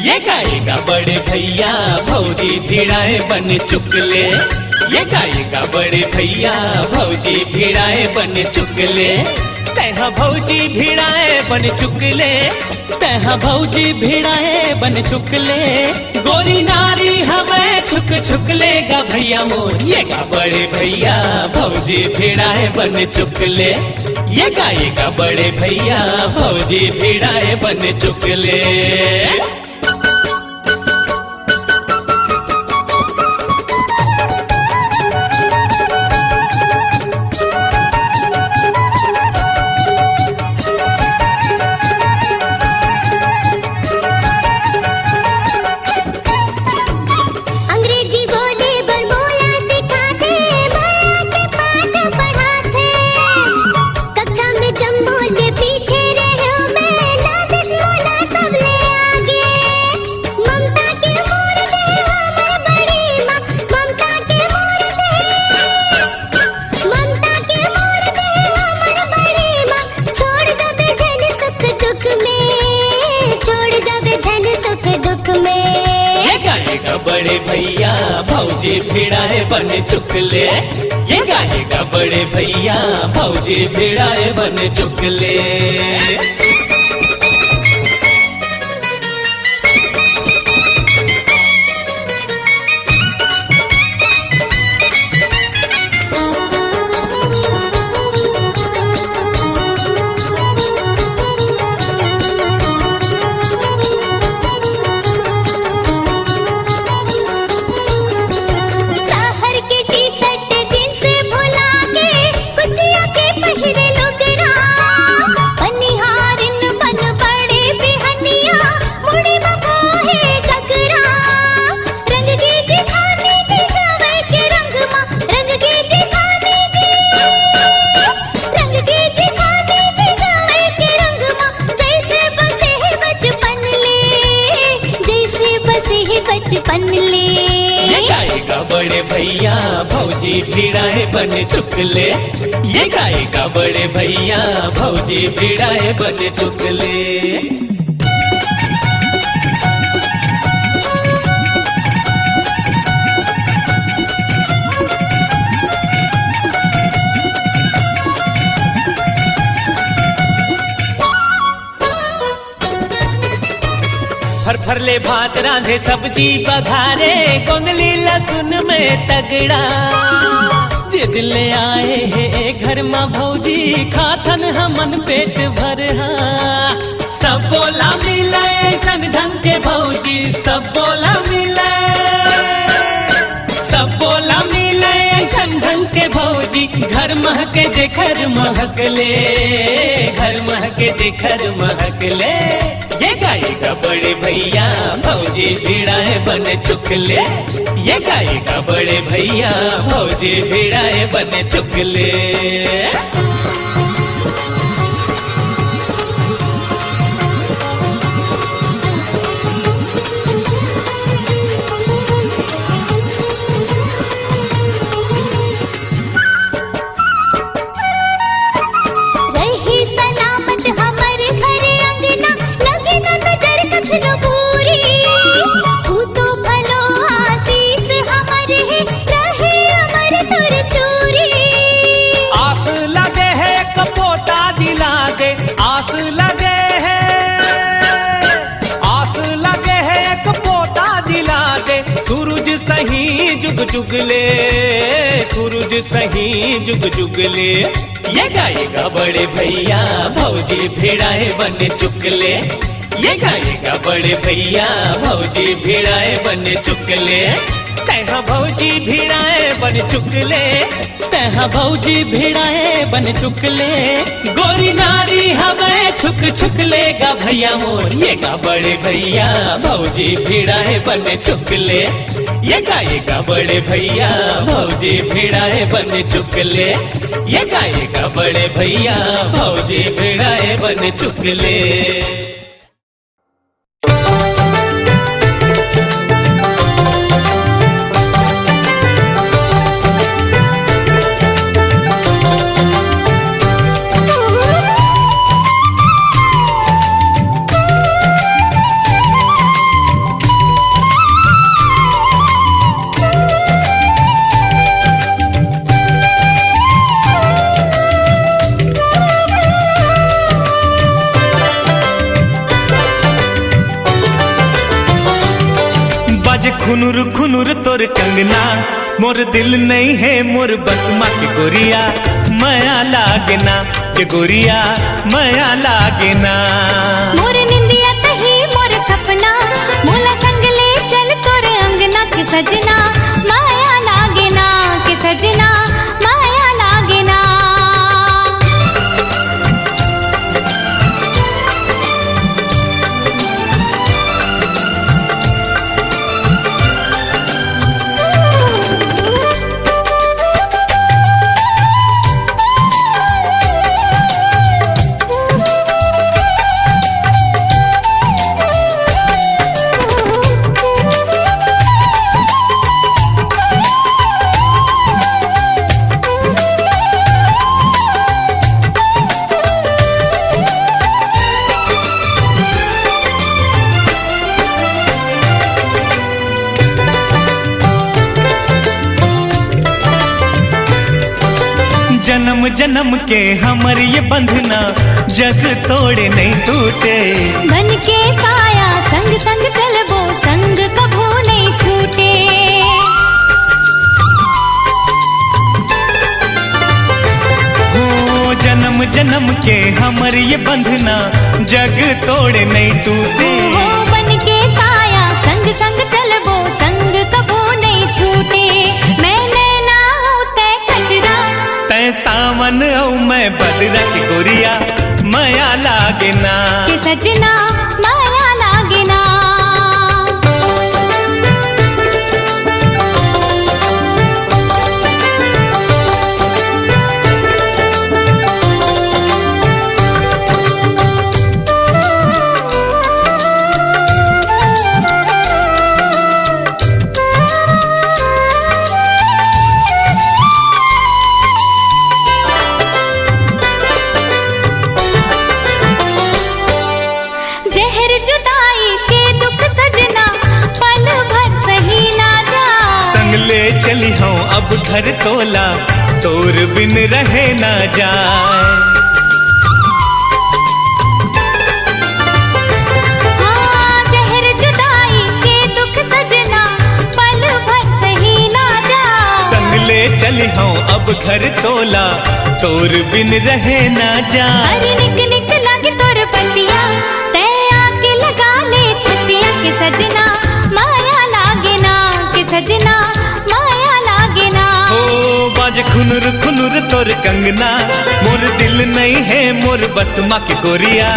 ये गाएगा बड़े भैया भौजी भिड़ाए बन चुकले। ये गाएगा बड़े भैया भौजी भिड़ाए बन चुकले। तैहा भौजी भिड़ाए बन चुकले, तैहा भौजी भिड़ाए बन चुकले। गोरी नारी हमें छुक छुकलेगा भैया मोर। ये गा बड़े भैया भौजी भिड़ाए बन चुकले। ये गाएगा बड़े भैया भौजी भिड़ाए बन चुकले। बड़े भैया भौजी भिड़ाए बन चुकले। ये गाएगा बड़े भैया भौजी भिड़ाए बन चुकले। बड़े भैया भौजी भिड़ाए बन चुकले। ये गाएगा बड़े भैया भौजी भिड़ाए बन चुकले। फरफरले भात रांधे सब्जी बघारे, गोंदली लहसुन में तगड़ा। जिद ले आए हे घर माँ भौजी, खाथन हमन पेट भर। सब बोला मिले सन ढंग के भौजी, सब बोला मिले, सब बोला मिले सन ढंग के भौजी। घर महके जे घर महकले, घर महके जे घर महकले। ये गाएगा बड़े भैया भौजी भिड़ाए बन चुकले। ये गाएगा बड़े भैया भौजी भिड़ाए बन चुकले। जुगले सूरज सही जुग जुगले। ये गाएगा बड़े भैया भौजी भिड़ाए बन चुकले। ये गाएगा बड़े भैया भौजी भिड़ाए बन चुकले। तैहा भौजी भिड़ाए बन चुकले, तैहा भौजी भिड़ाए बन चुकले। गोरी नारी हमें छुक छुकलेगा भैया मोर। ये गा बड़े भैया भौजी भिड़ाए बन चुकले। ये गाएगा बड़े भैया भौजी भिड़ाए बन चुकले। ये गाएगा बड़े भैया भौजी भिड़ाए बन चुकले। खुनुर खुनुर तोर कंगना, मोर दिल नहीं है मोर बस माँ के गोरिया, माया लागे ना के गोरिया, माया लागे ना। मोर निंदिया तही मोर सपना, मोला संग ले चल तोर अंगना के सजना, माया लागे ना के सजना, माया लागे ना। जन्म जन्म के हमर ये बंधना, जग तोड़े नहीं टूटे। बन के साया संग संग चलबो, संग कभू नहीं छूटे। हो जन्म जन्म के हमर ये बंधना, जग तोड़े नहीं टूटे। हो बन के साया संग संग चलबो, संग कभू नहीं छूटे। मैंने ना होते कचरा, तै सावन औ मैं बदरा की गोरिया, माया लागे ना के सजना, माया लागे ना। जहर जुदाई के दुख सजना, पल भर सही ना जा। संग ले चली हूँ अब घर तोला, तोर बिन रहे ना जाए। हाँ, जहर जुदाई के दुख सजना, पल भर सही ना जा। संग ले चली हूँ अब घर तोला, तोर बिन रहे ना जाए। अरे निक निक लागे तोर पतिया, तै आके लगा ले छतिया के सजना, माया लागे ना के सजना, माया लागे ना। ओ बाज खुनुर खुनुर तोर कंगना, मोर दिल नहीं है मोर बस माँ की गोरिया,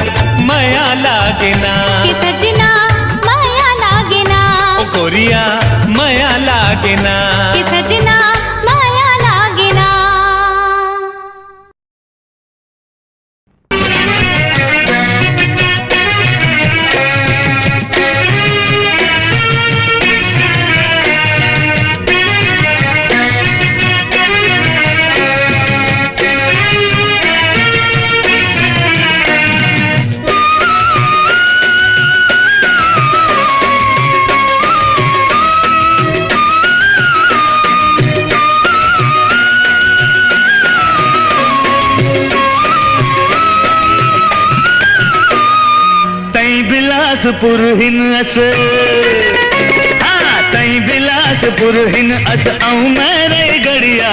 माया लागे ना के सजना, माया लागे ना। ओ गोरिया, माया लागे ना। के सजना, माया लागे ना। बिलासपुर हिन अस, हाँ तई बिलासपुर हिन अस औ मेरे गड़िया,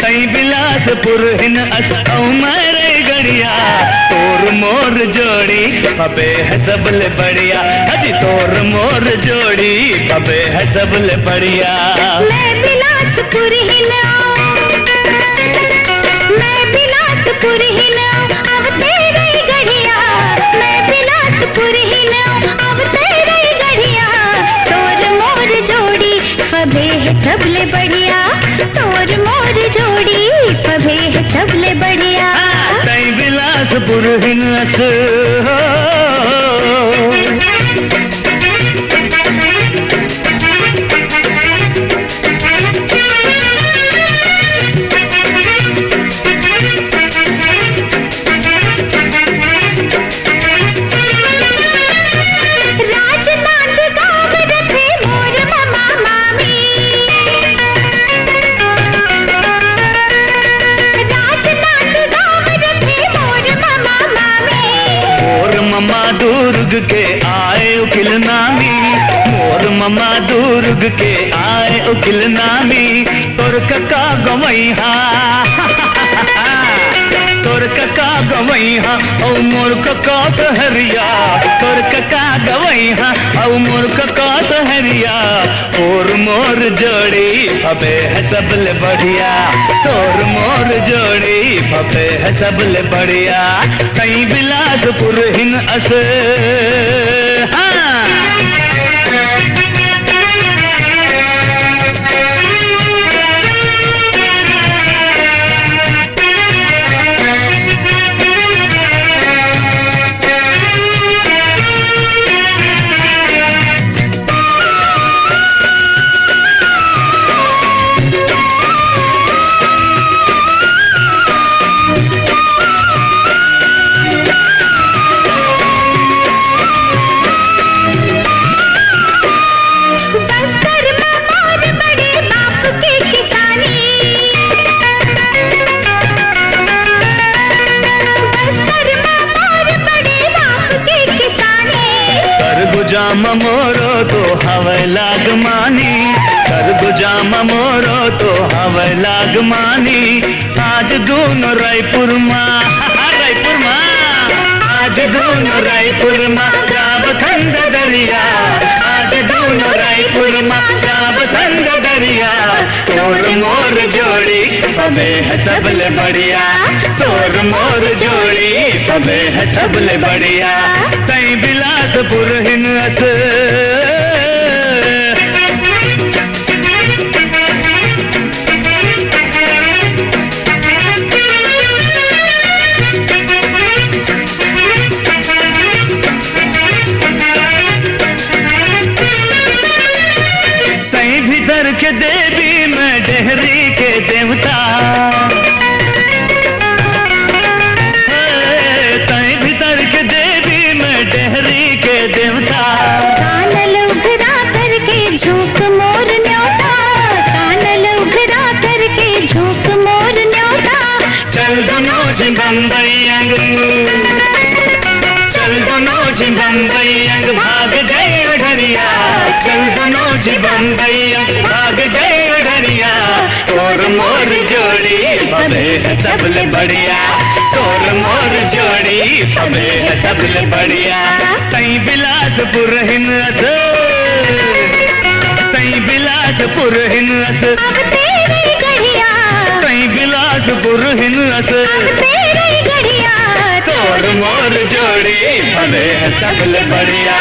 तई बिलासपुर हिन अस औ मेरे गड़िया। तोर मोर जोड़ी पबे है सबले बढ़िया, हजी तोर मोर जोड़ी पबे है सबले बढ़िया। मैं बिलासपुर हिन, मैं बिलासपुर हिन अब तेरे गढ़िया, मैं बिलासपुर हिन अब तेरे गढ़िया। तोर मोर जोड़ी पबे है सबले बढ़िया, तोर मोर जोड़ी पबे है सबले बढ़िया। तई बिलासपुर हिन अस दुर्ग के आए उकिल नामी, मोर तोर ममा दुर्ग के आए उकिल नामी तोर कका गवैहा तोर कका गवैहा औ मोर कका सहरिया तोर कका गवैहा औ मोर कका सहरिया और मोर जोड़ी फबे है सबले बढ़िया तोर मोर जोड़ी फबे है सबले बढ़िया कहीं बिलासपुर हिन अस सरगुजाम मोरो तो हवे लागमानी सरगुजाम मोरो तो हवे लागमानी आज दोनों रायपुर माँ आज दोनों रायपुर माँ जाब ठंड दरिया आज दोनों रायपुर माँ जाब ठंड दरिया तोर मोर जोड़ी पबे है सबले बढ़िया तोर मोर जोड़ी पबे है सबले बढ़िया कहीं बिलासपुर हिन अस कहीं भीतर के देवी में डेहरी के देवता कहीं भीतर के देवी में डेहरी के देवता कानल उघरा करके झोंक मोर न्योता कानल उघरा करके झोंक मोर न्योता चल दोनों जी बम्बई अंग चल दोनों जी बम्बई अंग भाग जय ढरिया चल दोनों जी बम्बई अंग भाग जय ढरिया तोर मोर जोड़ी पबे है सबले बढ़िया तोर मोर जोड़ी पबे है सबले बढ़िया कहीं बिलासपुर हिन अस कहीं बिलासपुर हिन अस अब तेरी गढ़िया कहीं बिलासपुर हिन अस अब तेरी गढ़िया तोर मोर जोड़ी पबे है सबले बढ़िया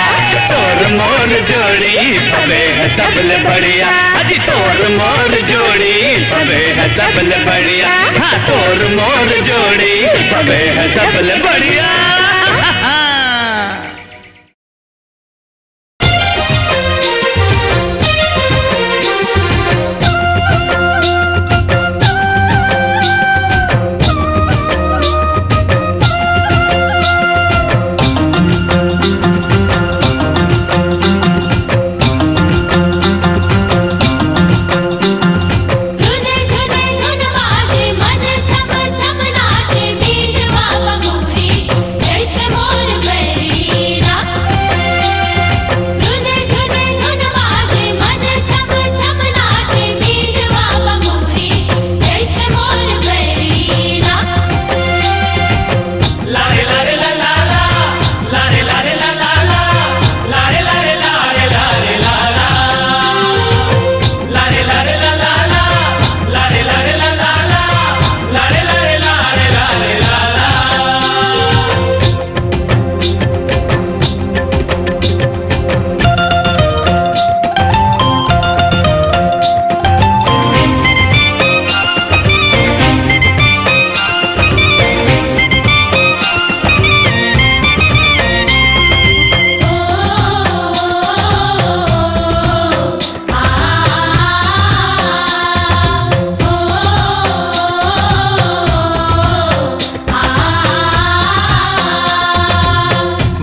तोर मोर जोड़ी पबे है सबले बढ़िया अजी तोर मोर जोड़ी पबे है सबले बढ़िया हाँ तोर मोर जोड़ी पबे है सबले बढ़िया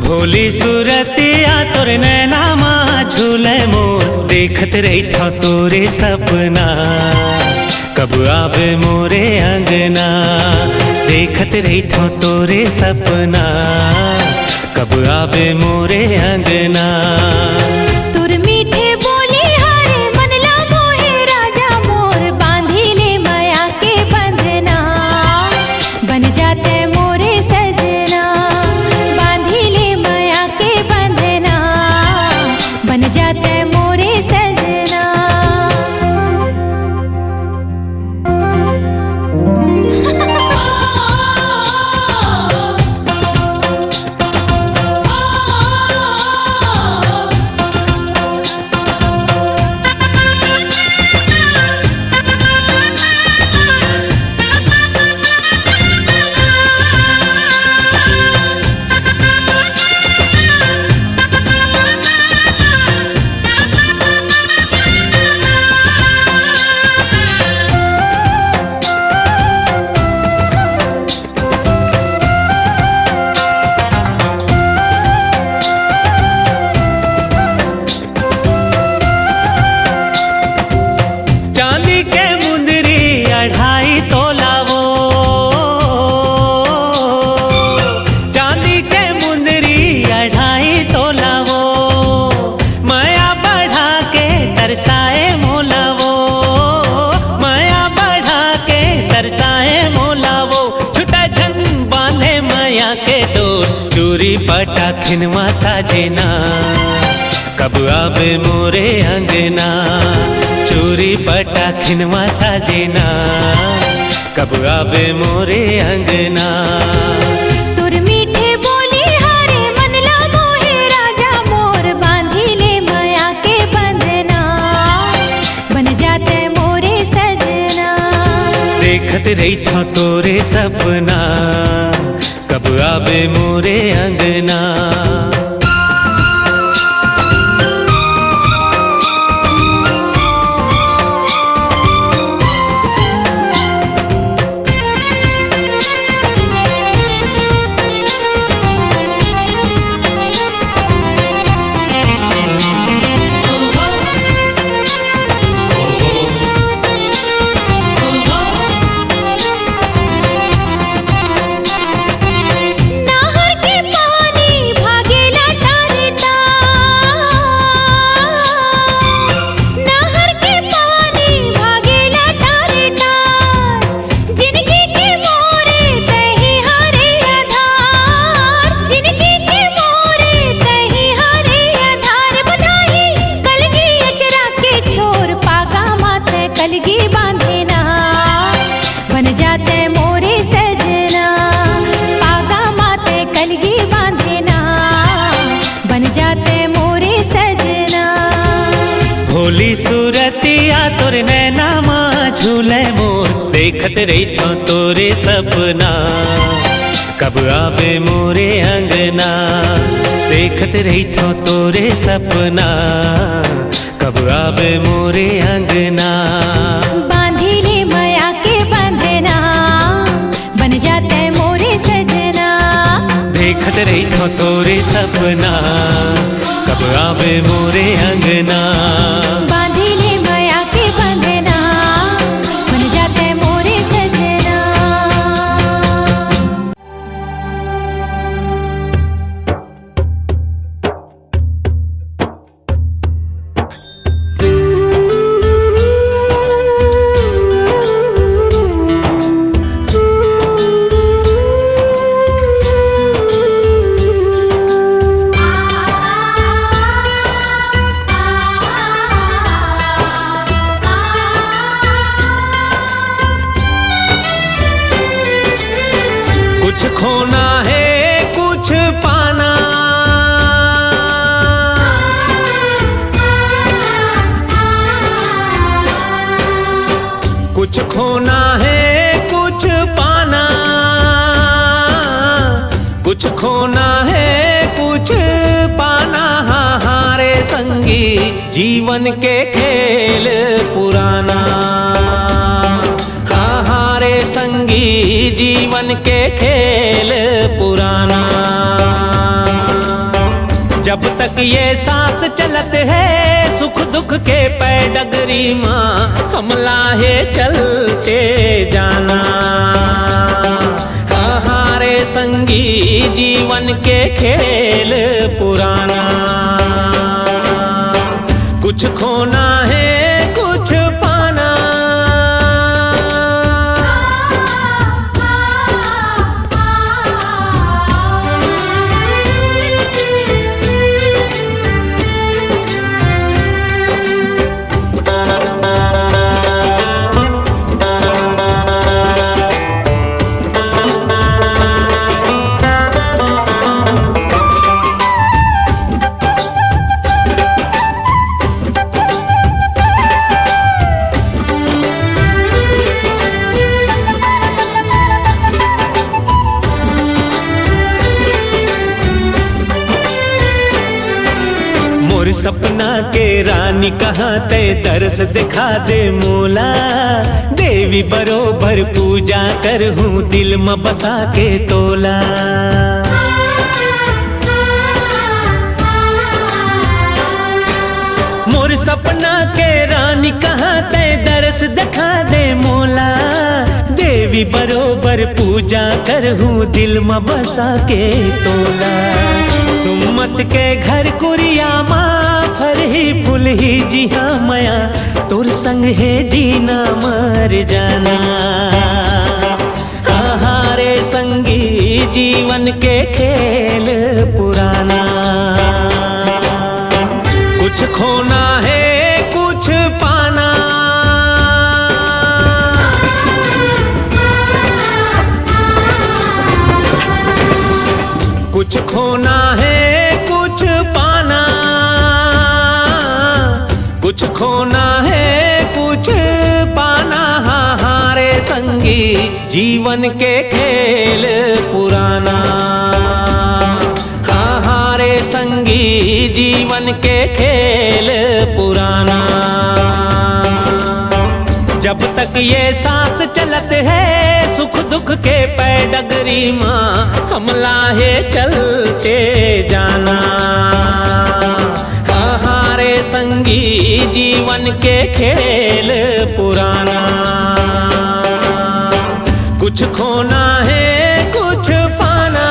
भोली सूरतिया तोर नैना माँ झूले मोर देखत रही था तोरे सपना कब आवे मोरे अंगना देखत रही था तोरे सपना कब आवे मोरे अंगना तुर मीठे पटा खिनवा साजेना कब आवे मोरे अंगना चूरी पटा खिनवा साजेना कब आवे मोरे अंगना तुर मीठे बोली हारे मनला मोहे राजा मोर बांधी ले माया के बंधना बन जाते मोरे सजना देखत रही था तोरे सपना कब आवे मोरे अंगना कलगी बांधना बन जाते मोरे सजना पागा माते कलगी बांधना बन जाते मोरे सजना भोली सूरतिया तोर नैना माँ झूले मोर देखत रही था तोरे सपना कब आवे मोरे अंगना देखत रही था तोरे सपना कब आवे मोरे अंगना बांधी ले माया के बंधना बन जाते मोरे सजना देखत रही था तोरे सपना कब आवे मोरे अंगना बांधी ले माया के बंधना बन जाते मोरे सजना कुछ खोना है कुछ पाना कुछ खोना है कुछ पाना कुछ खोना है कुछ पाना हारे संगी जीवन के खेल पुराना हारे संगी जीवन के खेल पुराना जब तक ये सांस चलत है सुख दुख के पैडगरी माँ हम लाहे चलते जाना हारे संगी जीवन के खेल पुराना कुछ खोना है कुछ पाना मोर सपना के रानी कहाँ ते दर्श दिखा दे मोला देवी बरोबर पूजा कर हूँ दिल में बसा के तोला मोर सपना के रानी कहाँ ते दर्श दिखा दे मोला देवी बरोबर पूजा कर हूँ दिल में बसा के तोला सुमत के घर कुरिया माँ फर ही फूल ही जी हाँ मया तोर संग है जीना मर जाना हारे संगी जीवन के खेल पुराना। कुछ खोना है कुछ पाना, कुछ खोना है कुछ पाना, कुछ खोना है कुछ पाना। हारे संगी जीवन के खेल पुराना। हारे संगी जीवन के खेल पुराना। जब तक ये सांस चलत है सुख दुख के पैडगरी माँ हमला है चलते जाना। हारे संगी जीवन के खेल पुराना। कुछ खोना है कुछ पाना।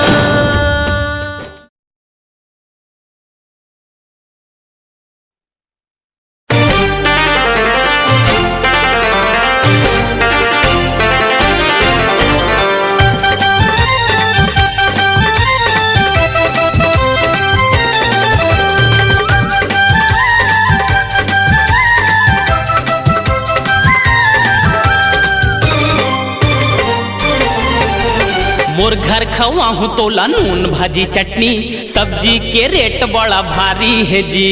मोर घर खवाहू तोला नून भाजी चटनी, सब्जी के रेट बड़ा भारी है जी।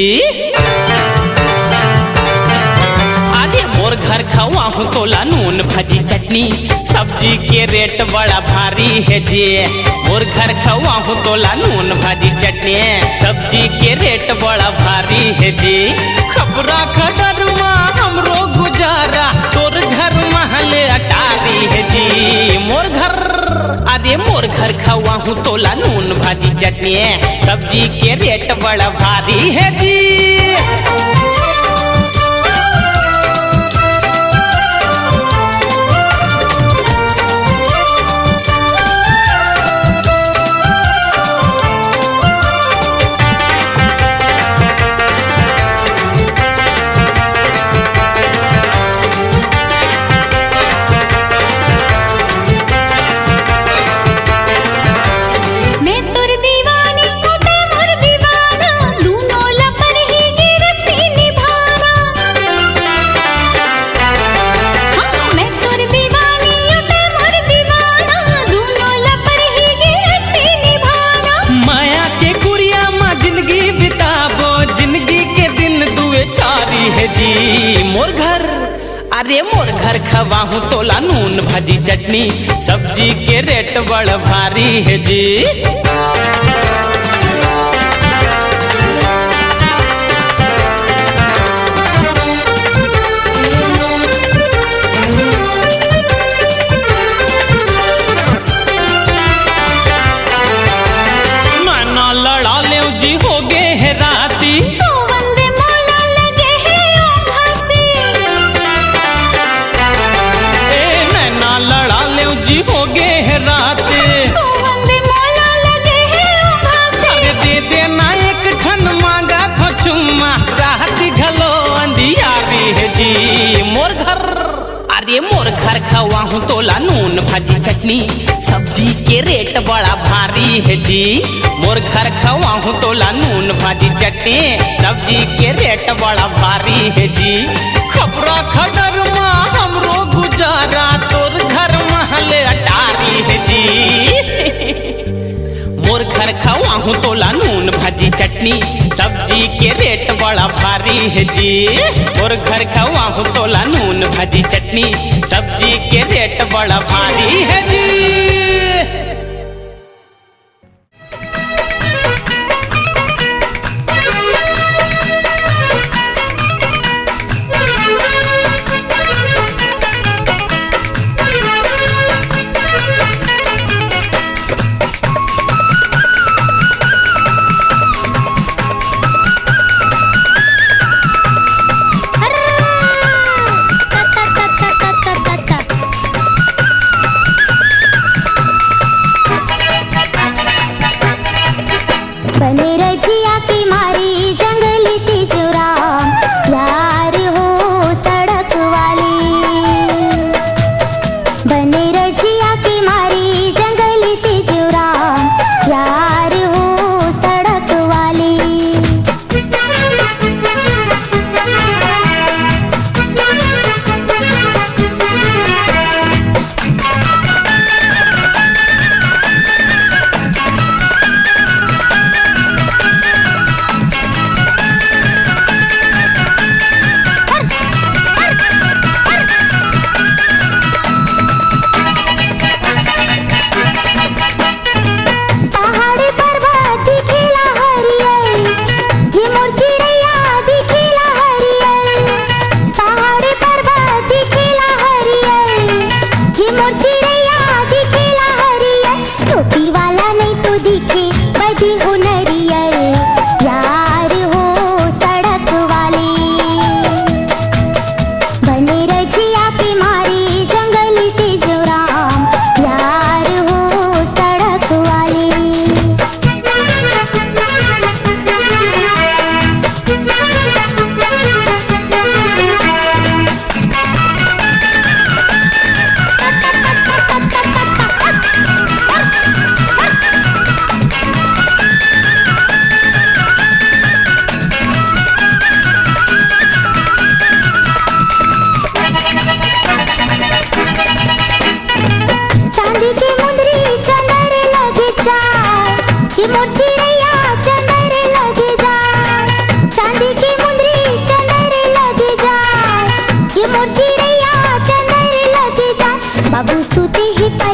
आगे मोर घर खवाहू तोला नून भाजी चटनी, सब्जी के रेट बड़ा भारी है जी। मोर घर खवाहू तोला नून भाजी चटनी, सब्जी के रेट बड़ा भारी है जी। खबरा खडर माँ हमरो गुजारा, तोर घर महले अटारी है जी। मोर घर अरे मोर घर खवाहू तोला नून भाजी चटनी, सब्जी के रेट बड़ा भारी है जी। मोर घर अरे मोर घर खवाहू तोला नून भाजी चटनी, सब्जी के रेट बड़ा भारी है जी। मैना लड़ा ले जी हो गए है राती, जी हो गए है रात। अरे दे देना एक खन मांगा था चुम्मा, रात घलो अंधियारी है जी। मोर घर अरे मोर घर खवाहू तोला नून भाजी चटनी, सब्जी के रेट बड़ा भारी है जी। मोर घर खवाहू तोला नून भाजी चटनी, सब्जी के रेट बड़ा भारी है जी। खबरा खबर माँ हमरो गुजारा, तोर घर महले अटारी है जी। मोर घर खवाहू तोला नून भाजी चटनी, सब्जी के रेट बड़ा भारी है जी। मोर घर खवाहू तोला नून भाजी चटनी, सब्जी के रेट बड़ा भारी है जी।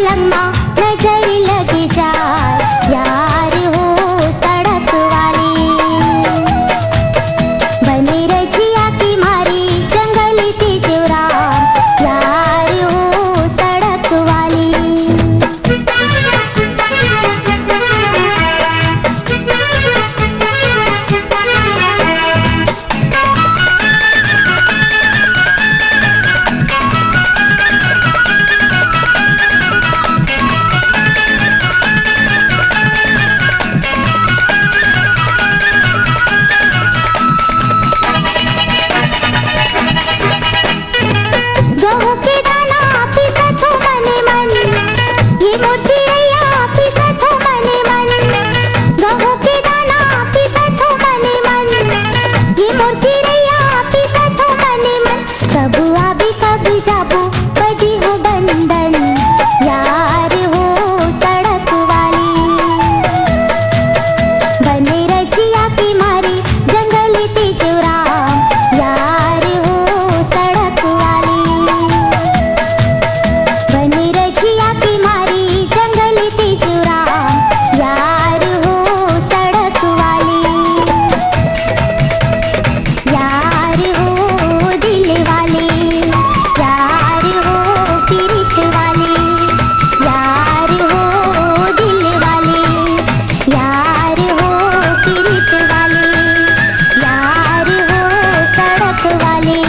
पलंग माँ नजर लग जाए यार हो सड़क वाली बने रजिया की मारी जंगली तिजोरा यार हो सड़क वाली गहू के दाना पिसत हो मने मन ये मोर चिड़ैया पिसत हो मने मन गहू के दाना पिसत हो मने मन ये मोर चिड़ैया पिसत हो मने मन कब आबी कब जाबो बजी हो बंधन यार हो सड़क वाली बने रजिया की मारी जंगली तिजोरा यार हो सड़क वाली बने रजिया की मारी जंगली तिजोरा यार हो सड़क वाली यार हो दिल वाली यार हो पीरित वाली यार हो दिल वाली यार हो पीरित वाली यार हो सड़क वाली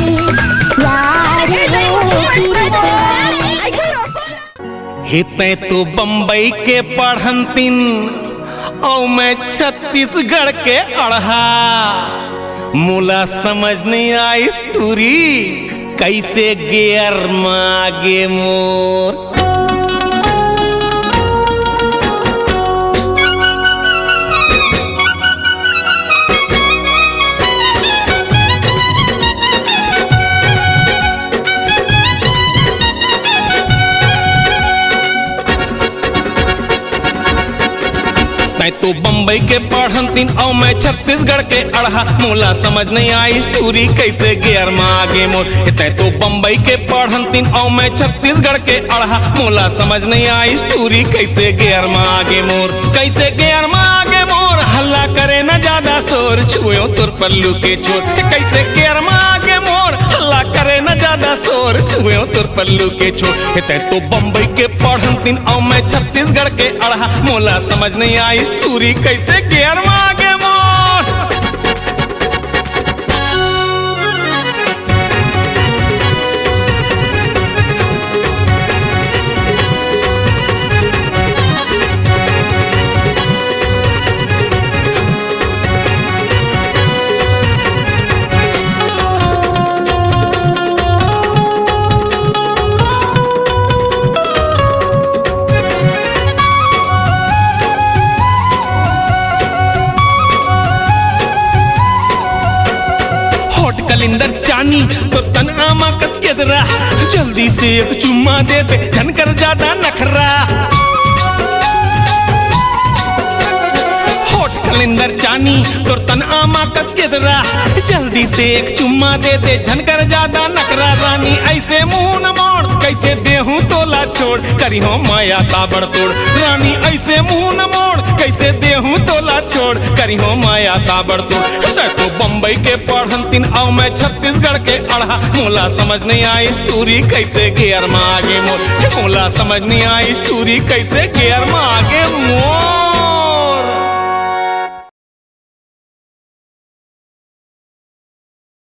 यार हो पीरित वाली हिते तो बम्बई के पढ़ंतिन और मैं छत्तीसगढ़ के अढ़ा मुला समझ नहीं आई स्टोरी कैसे गेयर मागे मोर तै तो बम्बई के पढ़ंतिन और मैं छत्तीसगढ़ के अढ़ा मोला समझ नहीं आई स्टोरी कैसे गेयर में आगे मोर तै तो बम्बई के पढ़ंतिन और मैं छत्तीसगढ़ के अढ़ा मोला समझ नहीं आई स्टोरी कैसे गेयर में आगे मोर कैसे गेयर में आगे मोर हल्ला करे न ज्यादा शोर छुओ तुर पल्लू के छोर कैसे गेयर में आगे मोर हल्ला करे न ज्यादा शोर छुओ तुर पल्लू के छोर तै तो बम्बई के पढ़ंतिन और मैं छत्तीसगढ़ के अढ़ा मोला समझ नहीं आई स्टोरी कैसे गेयर में आगे मोर कलिंदर चानी तो तन आमा कस के दरा जल्दी से एक चुम्मा दे दे झनकर ज्यादा नखरा होठ कलिंदर चानी तो तन आमा कस के दरा जल्दी से एक चुम्मा दे दे झनकर ज्यादा नखरा रानी ऐसे मुंह न मोड़ कैसे देहूं तोला छोड़ करी हो माया ताबड़ तोड़ रानी ऐसे मुंह न मोड़ कैसे देहूं तोला छोड़ करी हो माया ताबड़ तोड़ तो बम्बई के पढ़ंतिन और मैं छत्तीसगढ़ के अढ़ा मोला समझ नहीं आई स्टोरी कैसे गेयर में आगे मोर मोला समझ नहीं आई स्टोरी कैसे गेयर में आगे मोर